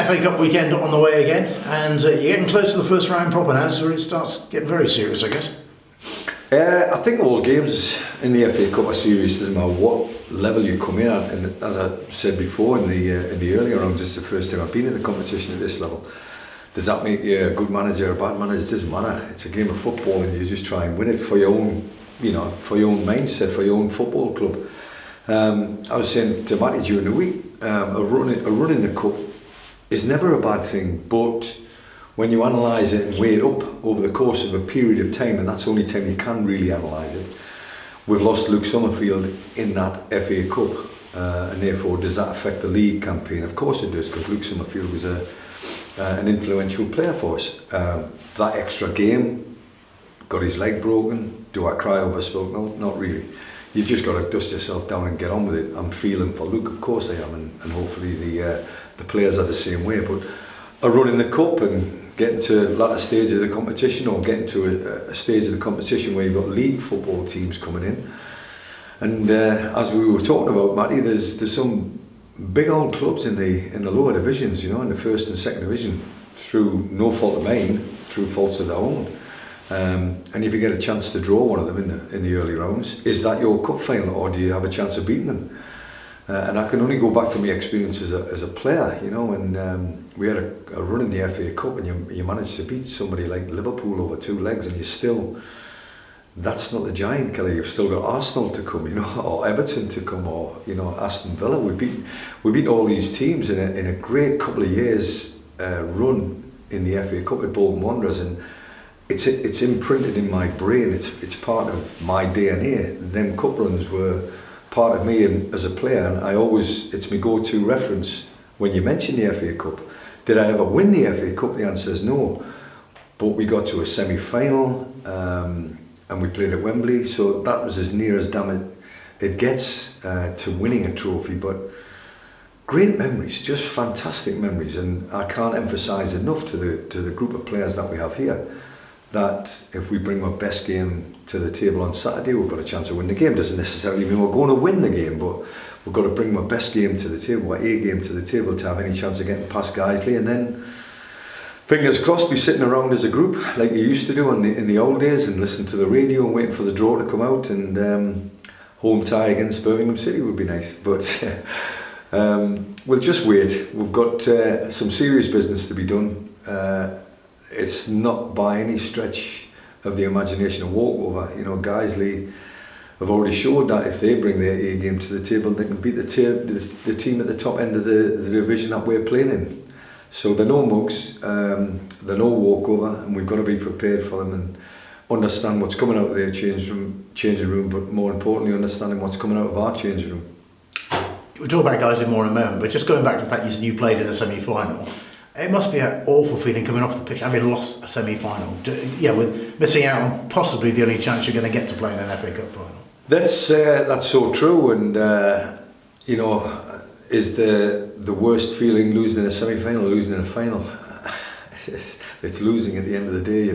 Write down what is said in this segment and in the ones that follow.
FA Cup weekend on the way again, and you're getting close to the first round proper now, so it starts getting very serious, I guess. I think all games in the FA Cup are serious, doesn't matter what level you come in at. And as I said before in the earlier rounds, it's the first time I've been in a competition at this level. Does that make you a good manager or a bad manager? It doesn't matter. It's a game of football, and you just try and win it for your own, for your own mindset, for your own football club. I was saying to Matty during the week, a run in the cup is never a bad thing, but when you analyse it and weigh it up over the course of a period of time, and that's the only time you can really analyse it, we've lost Luke Summerfield in that FA Cup, and therefore does that affect the league campaign? Of course it does, because Luke Summerfield was an influential player for us. That extra game, got his leg broken. Do I cry over spilled milk? Not really. You've just got to dust yourself down and get on with it. I'm feeling for Luke, of course I am, and hopefully the players are the same way. But a run in the cup and getting to latter stages of the competition, or getting to a stage of the competition where you've got league football teams coming in, and as we were talking about, Matty, there's some big old clubs in the lower divisions, in the first and second division, through no fault of mine, through faults of their own. And if you get a chance to draw one of them in the early rounds, is that your cup final, or do you have a chance of beating them? And I can only go back to my experience as a player, and we had a run in the FA Cup, and you managed to beat somebody like Liverpool over 2 legs, and you still, that's not the giant killer. You've still got Arsenal to come, or Everton to come, or Aston Villa. We beat all these teams in a great couple of years run in the FA Cup at Bolton Wanderers, and it's imprinted in my brain. It's part of my DNA. Them cup runs were part of me as a player, and it's my go-to reference when you mention the FA Cup. Did I ever win the FA Cup? The answer is no, but we got to a semi-final, and we played at Wembley, so that was as near as damn it gets to winning a trophy. But great memories, just fantastic memories, and I can't emphasise enough to the group of players that we have here, that if we bring our best game to the table on Saturday, we've got a chance of winning the game. Doesn't necessarily mean we're going to win the game, but we've got to bring our best game to the table, our A game to the table, to have any chance of getting past Guiseley, and then fingers crossed, be sitting around as a group like you used to do in the old days, and listen to the radio and waiting for the draw to come out, and home tie against Birmingham City would be nice. But we'll just wait. We've got some serious business to be done. It's not by any stretch of the imagination a walkover. Guiseley have already showed that if they bring their A game to the table, they can beat the team at the top end of the division that we're playing in. So they're no mugs, they're no walkover, and we've got to be prepared for them and understand what's coming out of their changing room, but more importantly, understanding what's coming out of our changing room. We'll talk about Guiseley more in a moment, but just going back to the fact you played in a semi-final, it must be an awful feeling coming off the pitch, having lost a semi-final, with missing out on possibly the only chance you're going to get to play in an FA Cup final. That's so true, and is the worst feeling losing in a semi-final or losing in a final? It's losing at the end of the day,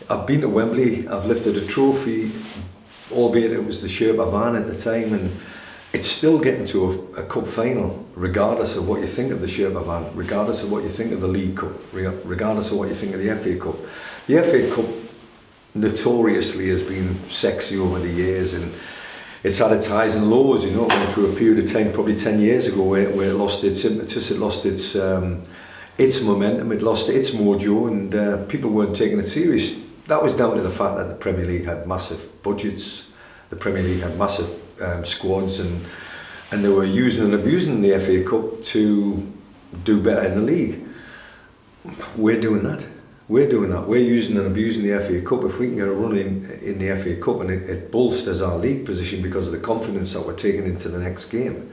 I've been to Wembley, I've lifted a trophy, albeit it was the Sherpa van at the time, and it's still getting to a cup final, regardless of what you think of the Sherpa van, regardless of what you think of the League Cup, regardless of what you think of the FA Cup. The FA Cup notoriously has been sexy over the years, and it's had its highs and lows, going through a period of time, probably 10 years ago, where it lost its impetus, it lost its momentum, it lost its mojo, and people weren't taking it serious. That was down to the fact that the Premier League had massive budgets, the Premier League had massive squads, and they were using and abusing the FA Cup to do better in the league. We're doing that. We're using and abusing the FA Cup. If we can get a run in the FA Cup, and it bolsters our league position because of the confidence that we're taking into the next game,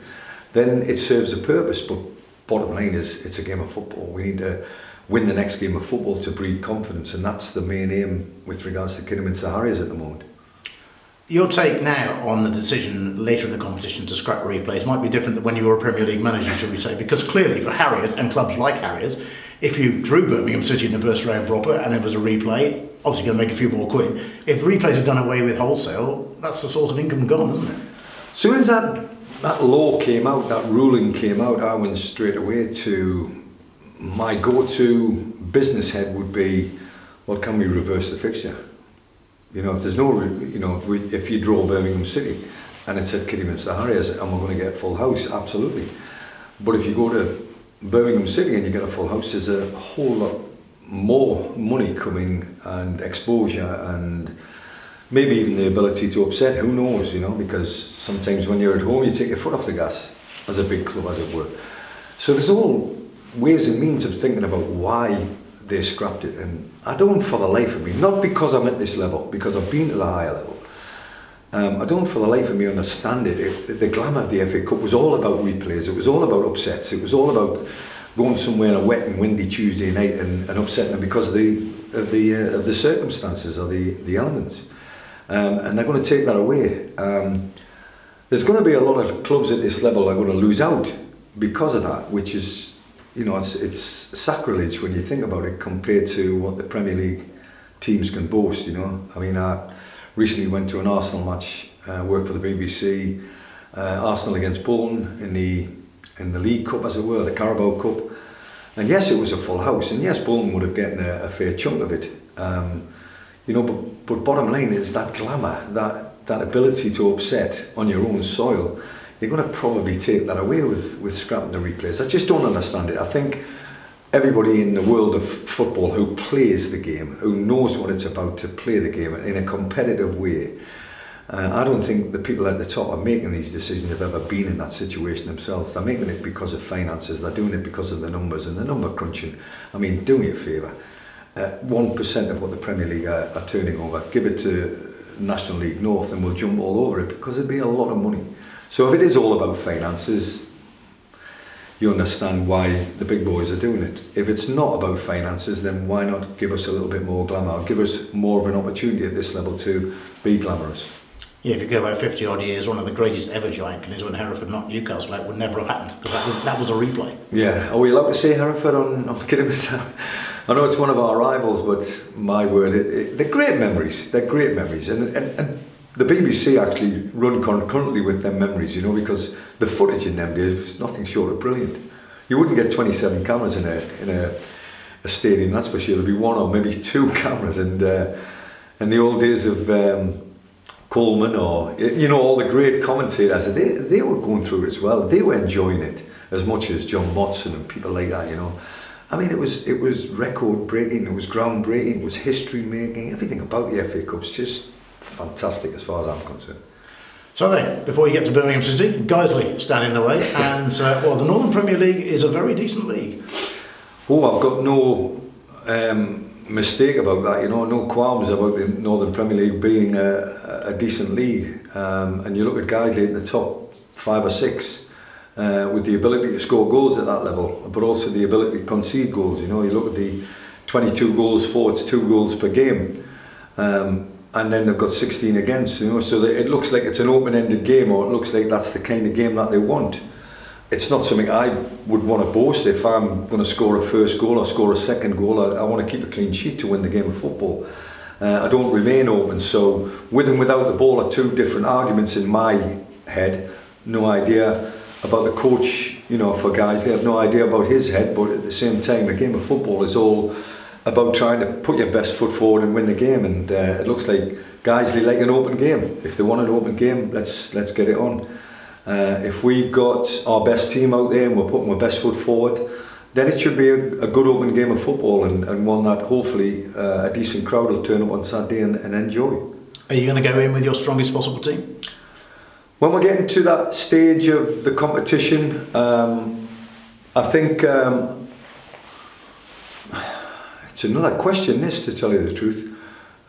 then it serves a purpose. But bottom line is, it's a game of football. We need to win the next game of football to breed confidence, and that's the main aim with regards to Kidderminster Harriers at the moment. Your take now on the decision later in the competition to scrap replays might be different than when you were a Premier League manager, should we say, because clearly for Harriers and clubs like Harriers, if you drew Birmingham City in the first round proper and it was a replay, obviously going to make a few more quid. If replays are done away with wholesale, that's the source of income gone, isn't it? As soon as that law came out, that ruling came out, I went straight away to my go-to business head would be, well, can we reverse the fixture? You know, if there's no, you know, if you draw Birmingham City and it's at Kidderminster Harriers and we're going to get a full house, absolutely. But if you go to Birmingham City and you get a full house, there's a whole lot more money coming and exposure and maybe even the ability to upset, who knows, you know, because sometimes when you're at home you take your foot off the gas as a big club, as it were. So there's all ways and means of thinking about why they scrapped it, and I don't for the life of me, not because I'm at this level, because I've been to the higher level, I don't for the life of me understand it. The glamour of the FA Cup was all about replays, it was all about upsets, it was all about going somewhere on a wet and windy Tuesday night and upsetting them because of the circumstances or the elements, and they're going to take that away. There's going to be a lot of clubs at this level that are going to lose out because of that, which is, you know, it's sacrilege when you think about it compared to what the Premier League teams can boast, you know. I mean, I recently went to an Arsenal match, worked for the BBC, Arsenal against Bolton in the League Cup, as it were, the Carabao Cup. And yes, it was a full house, and yes, Bolton would have gotten a fair chunk of it. You know, but bottom line is that glamour, that ability to upset on your own soil, you're going to probably take that away with scrapping the replays. I just don't understand it. I think everybody in the world of football who plays the game, who knows what it's about to play the game in a competitive way, I don't think the people at the top are making these decisions have ever been in that situation themselves. They're making it because of finances, they're doing it because of the numbers and the number crunching. I mean, do me a favour, 1% of what the Premier League are turning over, give it to National League North and we'll jump all over it, because it'd be a lot of money. So if it is all about finances, you understand why the big boys are doing it. If it's not about finances, then why not give us a little bit more glamour, give us more of an opportunity at this level to be glamorous. Yeah, if you go back 50 odd years, one of the greatest ever giant killings when Hereford knocked Newcastle out would never have happened, because that was a replay. Yeah, are we allowed to say Hereford on Kidderminster? I know it's one of our rivals, but my word, they're great memories. They're great memories, and the BBC actually run concurrently with them memories, you know, because the footage in them days was nothing short of brilliant. You wouldn't get 27 cameras in a stadium, that's for sure. There'd be one or maybe two cameras, and in the old days of Coleman or, you know, all the great commentators, they were going through it as well. They were enjoying it as much as John Motson and people like that, you know. I mean, it was record breaking, it was groundbreaking, it was history making. Everything about the FA Cup's just fantastic as far as I'm concerned. So then, before you get to Birmingham City, Guiseley stand in the way, and well, the Northern Premier League is a very decent league. Oh, I've got no mistake about that, you know, no qualms about the Northern Premier League being a decent league. And you look at Guiseley in the top 5 or 6 with the ability to score goals at that level, but also the ability to concede goals. You know, you look at the 22 goals for, it's 2 goals per game. And then they've got 16 against, you know, so it looks like it's an open-ended game, or it looks like that's the kind of game that they want. It's not something I would want to boast. If I'm going to score a first goal or score a second goal, I want to keep a clean sheet to win the game of football. I don't remain open, so with and without the ball are 2 different arguments in my head. No idea about the coach, you know, for Guiseley. I have no idea about his head, but at the same time, a game of football is all about trying to put your best foot forward and win the game, and it looks like Guiseley like an open game. If they want an open game, let's get it on. If we've got our best team out there and we're putting our best foot forward, then it should be a good open game of football, and one that hopefully a decent crowd will turn up on Saturday and enjoy. Are you going to go in with your strongest possible team? When we're getting to that stage of the competition, I think it's another question, this, to tell you the truth.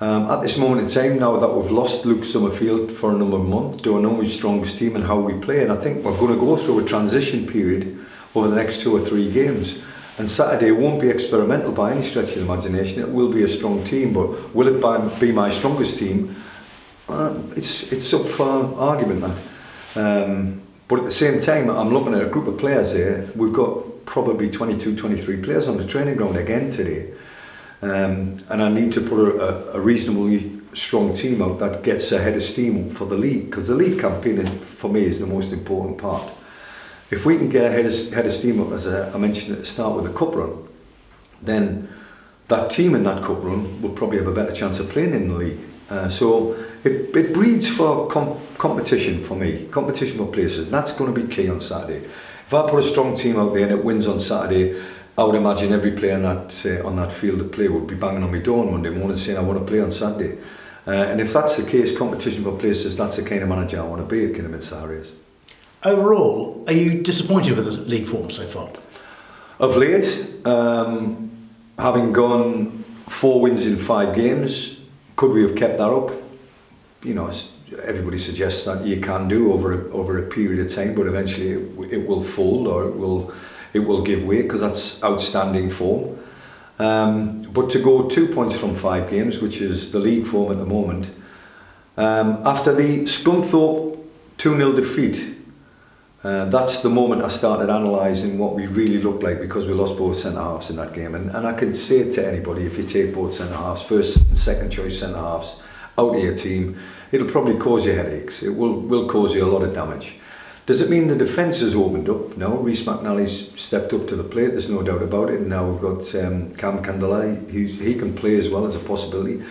At this moment in time, now that we've lost Luke Summerfield for a number of months, do I know his strongest team and how we play? And I think we're going to go through a transition period over the next 2 or 3 games. And Saturday won't be experimental by any stretch of the imagination. It will be a strong team, but will it be my strongest team? It's up for argument, that. But at the same time, I'm looking at a group of players here. We've got probably 22, 23 players on the training ground again today. And I need to put a reasonably strong team out that gets ahead of steam for the league, because the league campaign for me is the most important part. If we can get head of steam up, as I mentioned at the start, with a cup run, then that team in that cup run will probably have a better chance of playing in the league. So it breeds for competition for me, competition for places, and that's going to be key on Saturday. If I put a strong team out there and it wins on Saturday, I would imagine every player on that field of play would be banging on my door on Monday morning saying I want to play on Saturday. And if that's the case, competition for places, that's the kind of manager I want to be at Kidderminster Harriers. Overall, are you disappointed with the league form so far? Of late, having gone 4 wins in 5 games, could we have kept that up? You know, everybody suggests that you can do over a period of time, but eventually it will fold, or it will give way, because that's outstanding form. But to go 2 points from 5 games, which is the league form at the moment, after the Scunthorpe 2-0 defeat, that's the moment I started analysing what we really looked like, because we lost both centre-halves in that game. And I can say it to anybody, if you take both centre-halves, first and second choice centre-halves, out of your team, it'll probably cause you headaches. It will cause you a lot of damage. Does it mean the defence has opened up? No, Rhys McNally's stepped up to the plate, there's no doubt about it. And now we've got Cam Candelay, he can play as well as a possibility.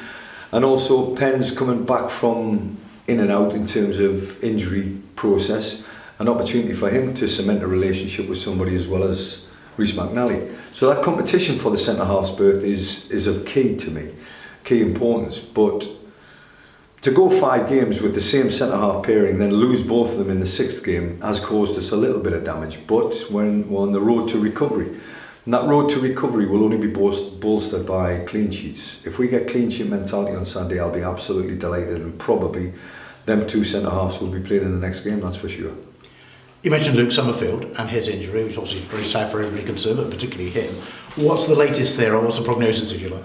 And also Penn's coming back from in and out in terms of injury process. An opportunity for him to cement a relationship with somebody as well as Rhys McNally. So that competition for the centre-half's berth is of key to me, key importance. But to go 5 games with the same centre-half pairing, then lose both of them in the 6th game, has caused us a little bit of damage. But we're on the road to recovery. And that road to recovery will only be bolstered by clean sheets. If we get clean sheet mentality on Sunday, I'll be absolutely delighted, and probably them 2 centre-halves will be playing in the next game, that's for sure. You mentioned Luke Summerfield and his injury, which obviously is very sad for everybody concerned, but particularly him. What's the latest there, or what's the prognosis, if you like?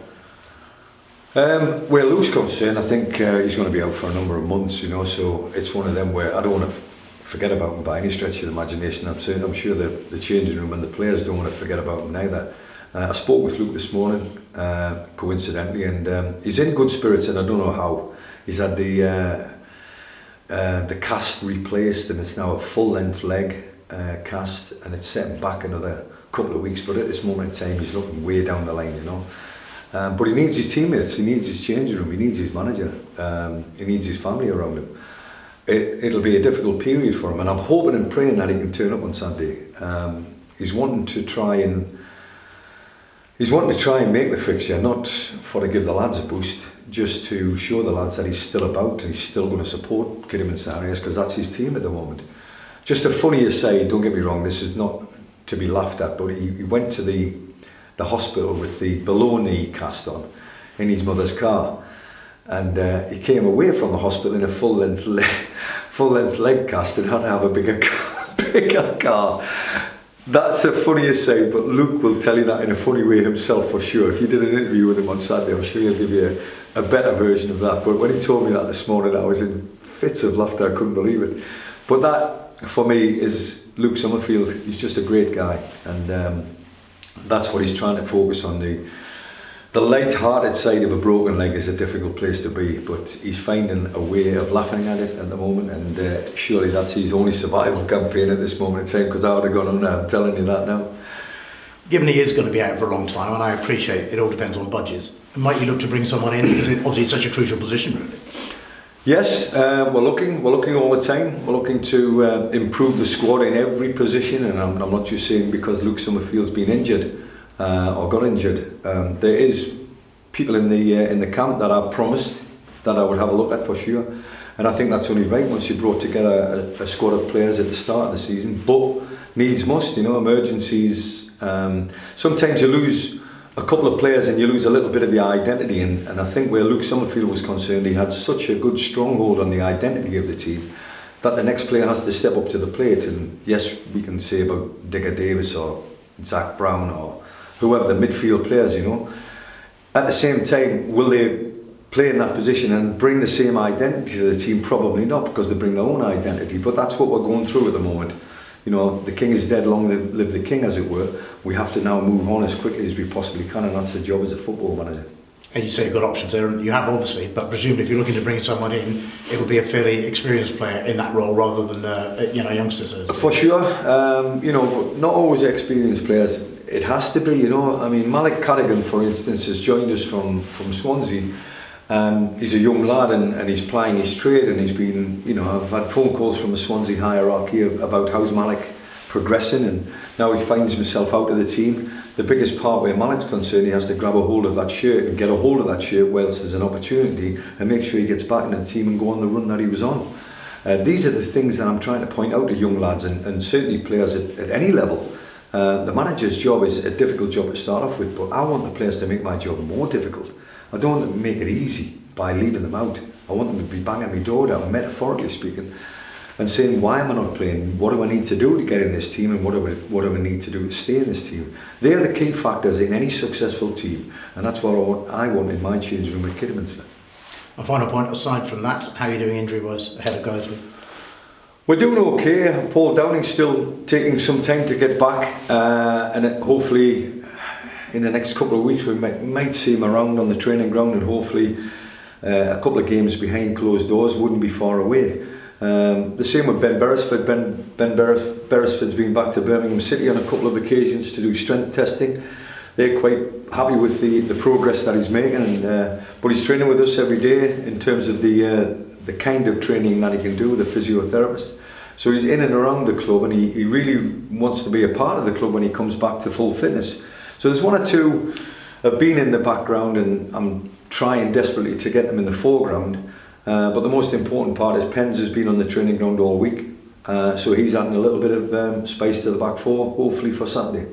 Where Luke's concerned, I think he's going to be out for a number of months, you know, so it's one of them where I don't want to forget about him by any stretch of the imagination. I'm sure the changing room and the players don't want to forget about him neither. I spoke with Luke this morning, coincidentally, and he's in good spirits, and I don't know how. He's had the cast replaced, and it's now a full-length leg cast, and it's setting back another couple of weeks, but at this moment in time he's looking way down the line, you know. But he needs his teammates, he needs his changing room, he needs his manager, he needs his family around him. It'll be a difficult period for him, and I'm hoping and praying that he can turn up on Sunday. He's wanting to try and make the fixture, not for to give the lads a boost, just to show the lads that he's still about and he's still going to support Kidderminster Harriers, because that's his team at the moment. Just a funny aside, don't get me wrong, this is not to be laughed at, but he went to the hospital with the below knee cast on in his mother's car, and he came away from the hospital in a full-length leg cast and had to have a bigger car. That's a funny aside, but Luke will tell you that in a funny way himself for sure. If you did an interview with him on Saturday, I'm sure he'll give you a better version of that. But when he told me that this morning, I was in fits of laughter, I couldn't believe it. But that, for me, is Luke Summerfield. He's just a great guy, and that's what he's trying to focus on. The light-hearted side of a broken leg is a difficult place to be, but he's finding a way of laughing at it at the moment, and surely that's his only survival campaign at this moment in time, because I would have gone on there, I'm telling you that now. Given he is going to be out for a long time, and I appreciate it all depends on budgets, might you look to bring someone in, because obviously it's such a crucial position, really? Yes, we're looking all the time. We're looking to improve the squad in every position, and I'm not just saying because Luke Summerfield's been injured or got injured. There is people in the camp that I promised that I would have a look at for sure, and I think that's only right once you brought together a squad of players at the start of the season. But needs must, you know, emergencies. Sometimes you lose a couple of players and you lose a little bit of the identity, and I think where Luke Summerfield was concerned, he had such a good stronghold on the identity of the team that the next player has to step up to the plate. And yes, we can say about Digger Davis or Zach Brown or whoever the midfield players, you know. At the same time, will they play in that position and bring the same identity to the team? Probably not, because they bring their own identity. But that's what we're going through at the moment. You know, the king is dead, long live the king, as it were. We have to now move on as quickly as we possibly can, and that's the job as a football manager. And you say you've got options there, and you have obviously, but presumably if you're looking to bring someone in, it will be a fairly experienced player in that role rather than youngsters. For sure, but not always experienced players. It has to be, I mean, Malik Cardigan, for instance, has joined us from Swansea. He's a young lad and he's plying his trade, and he's been, I've had phone calls from the Swansea hierarchy about how's Malik progressing, and now he finds himself out of the team. The biggest part where Malik's concerned, he has to grab a hold of that shirt and get a hold of that shirt whilst there's an opportunity, and make sure he gets back into the team and go on the run that he was on. These are the things that I'm trying to point out to young lads and certainly players at any level. The manager's job is a difficult job to start off with, but I want the players to make my job more difficult. I don't want them to make it easy by leaving them out. I want them to be banging my door down, metaphorically speaking, and saying, why am I not playing? What do I need to do to get in this team, and what do I need to do to stay in this team? They're the key factors in any successful team, and that's what I want in my change room at Kidderminster. A final point, aside from that, how are you doing injury-wise ahead of Guiseley? We're doing okay. Paul Downing's still taking some time to get back, and hopefully in the next couple of weeks we might see him around on the training ground, and hopefully a couple of games behind closed doors wouldn't be far away. The same with Ben Beresford. Ben Beresford's been back to Birmingham City on a couple of occasions to do strength testing. They're quite happy with the progress that he's making, but he's training with us every day in terms of the kind of training that he can do with a physiotherapist. So he's in and around the club, and he really wants to be a part of the club when he comes back to full fitness. So there's one or two have been in the background, and I'm trying desperately to get them in the foreground. But the most important part is Pens has been on the training ground all week, so he's adding a little bit of spice to the back four, hopefully for Saturday.